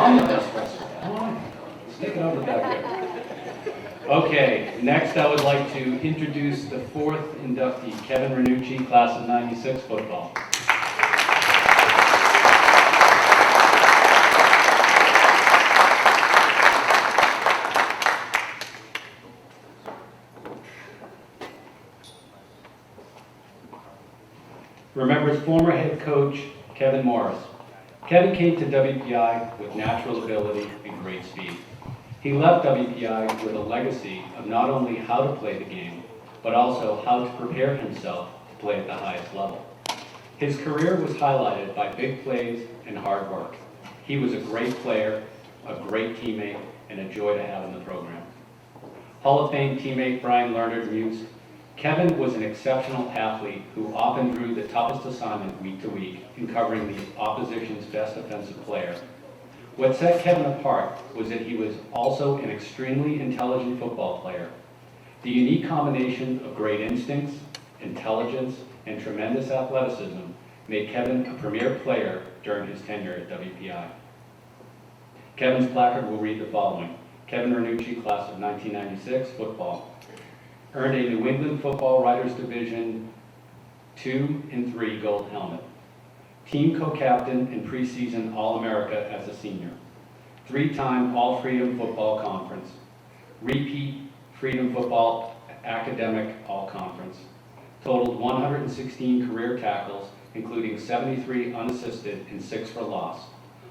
I'm the best president. Come on, let's take it over back here. Okay, next I would like to introduce the fourth inductee, Kevin RANUCCI, class of '96 football. Remembers former head coach Kevin Morris. Kevin came to WPI with natural ability and great speed. He left WPI with a legacy of not only how to play the game, but also how to prepare himself to play at the highest level. His career was highlighted by big plays and hard work. He was a great player, a great teammate, and a joy to have in the program. Hall of Fame teammate Brian Lerner mused, Kevin was an exceptional athlete who often drew the toughest assignment week to week in covering the opposition's best offensive player. What set Kevin apart was that he was also an extremely intelligent football player. The unique combination of great instincts, intelligence, and tremendous athleticism made Kevin a premier player during his tenure at WPI. Kevin's placard will read the following. Kevin RANUCCI, class of 1996, football. Earned a New England Football Writers Division 2 and 3 gold helmet. Team co-captain and preseason All-America as a senior. Three-time All-Freedom Football Conference. Repeat Freedom Football Academic All-Conference. Totaled 116 career tackles, including 73 unassisted and 6 for loss.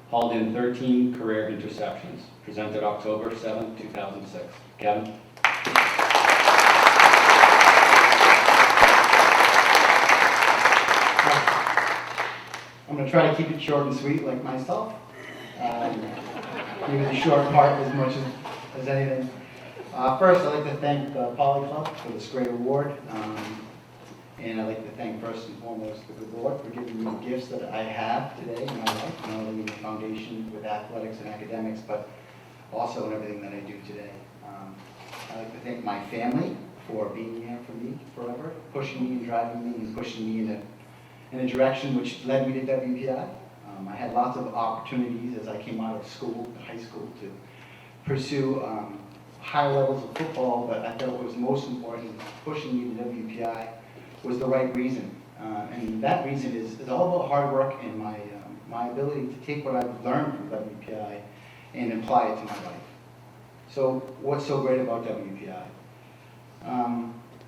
Hauled in 13 career interceptions. Presented October 7, 2006. Kevin? I'm going to try to keep it short and sweet like myself. Maybe the short part as much as anything. First, I'd like to thank the Poly Club for this great award. And I'd like to thank first and foremost the board for giving me the gifts that I have today in my life, not only in the foundation with athletics and academics, but also in everything that I do today. I'd like to thank my family for being here for me forever, pushing me and driving me and pushing me in a direction which led me to WPI. I had lots of opportunities as I came out of school, high school, to pursue higher levels of football, but I felt what was most important, pushing me to WPI, was the right reason. And that reason is all about hard work and my ability to take what I've learned from WPI and apply it to my life. So what's so great about WPI?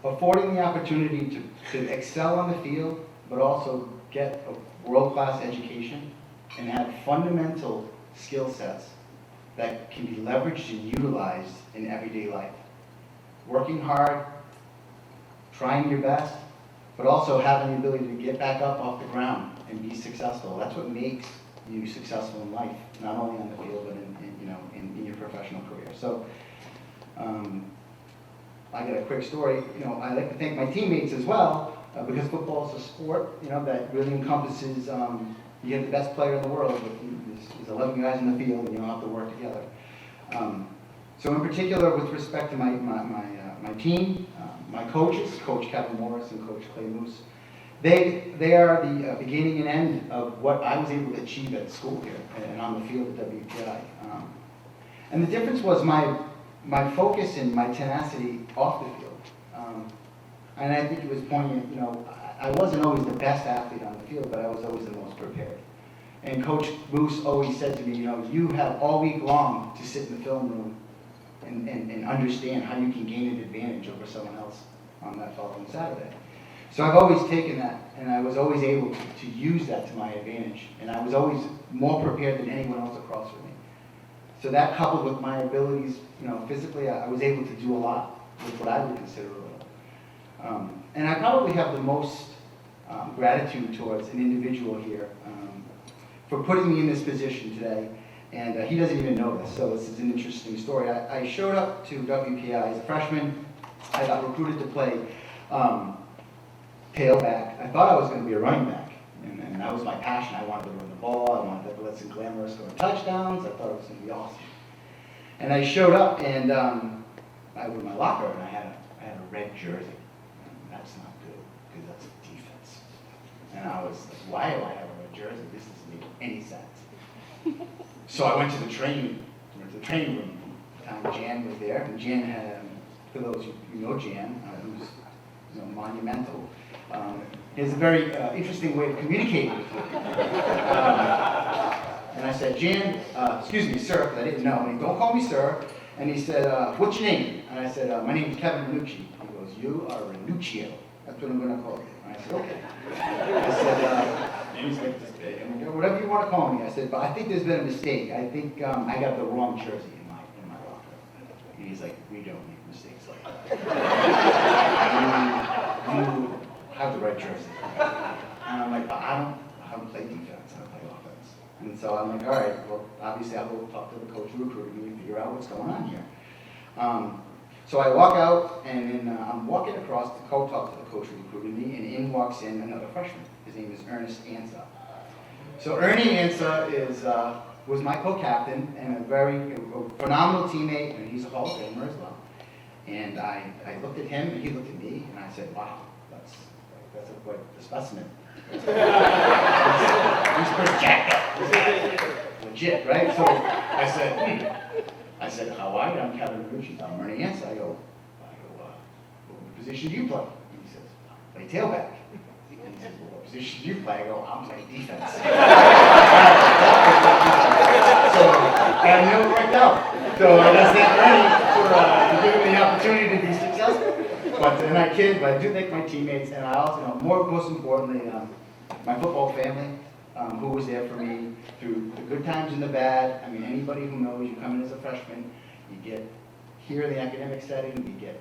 Affording the opportunity to excel on the field, but also get a world-class education and have fundamental skill sets that can be leveraged and utilized in everyday life. Working hard, trying your best, but also having the ability to get back up off the ground and be successful. That's what makes you successful in life, not only on the field, but in your professional career. So I got a quick story. I like to thank my teammates as well, because football is a sport, that really encompasses, you get the best player in the world, but there's 11 guys in the field, and you all have to work together. So in particular, with respect to my team, my coaches, Coach Kevin Morris and Coach Clay Moose, they are the beginning and end of what I was able to achieve at school here and on the field at WPI. And the difference was my focus and my tenacity off the field. And I think it was poignant, I wasn't always the best athlete on the field, but I was always the most prepared. And Coach Moose always said to me, you have all week long to sit in the film room and understand how you can gain an advantage over someone else on that following Saturday. So I've always taken that, and I was always able to use that to my advantage. And I was always more prepared than anyone else across from me. So that coupled with my abilities, physically, I was able to do a lot with what I would consider a little. And I probably have the most gratitude towards an individual here for putting me in this position today. And he doesn't even know this, so this is an interesting story. I showed up to WPI as a freshman. I got recruited to play tailback. I thought I was going to be a running back, and that was my passion. I wanted to run the ball. I wanted to glitz and glamorous, score touchdowns. I thought it was going to be awesome. And I showed up, and I went to my locker, and I had a red jersey. That's not good, because that's defense. And I was like, why do I have a red jersey? This doesn't make any sense. So I went to the training room. Jan was there, and Jan had, for those you know Jan, who's monumental. He has a very interesting way of communicating with you. And I said, Jan, excuse me, sir, because I didn't know. And he, don't call me sir. And he said, what's your name? And I said, my name is Kevin RANUCCI. He goes, you are RANUCCIO. That's what I'm going to call you. And I said, okay. I said, he's like, whatever you want to call me. I said, but I think there's been a mistake. I think I got the wrong jersey in my locker. And he's like, we don't make mistakes like that. You have the right jersey. And I'm like, but I don't play defense, I play offense. And so I'm like, all right, well, obviously I'll go talk to the coach who recruited me and figure out what's going on here. So I walk out, and then I'm walking across to talk to the coach who recruited me, and in walks in another freshman. His name is Ernest Ansa. So Ernie Ansa was my co-captain and a phenomenal teammate, and he's a Hall of Famer as well. And I looked at him, and he looked at me, and I said, wow, that's quite a specimen. He's pretty jacked up. Legit, right? So I said, how are you? I'm Kevin RANUCCI. I'm Ernie Ansa. I go, what position do you play? And he says, I play tailback. And he says, well, what position do you play? I go, I'm playing defense. So that never worked out. So that's not Ernie for giving me the opportunity to be successful. And I kid, but I do thank my teammates, and I also, most importantly, my football family, who was there for me through the good times and the bad. I mean, anybody who knows, you come in as a freshman, you get here in the academic setting, you get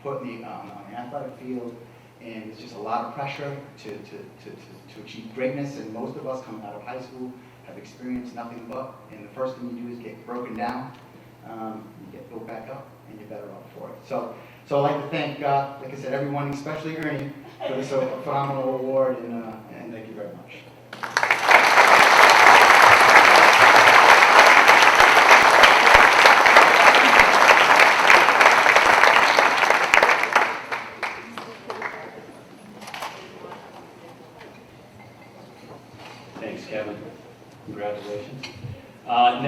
put in on the athletic field, and it's just a lot of pressure to achieve greatness. And most of us coming out of high school have experienced nothing but, and the first thing you do is get broken down, you get built back up, and you're better off for it. So I'd like to thank, like I said, everyone, especially Ernie, for this phenomenal award, and thank you very much. Thanks, Kevin. Congratulations.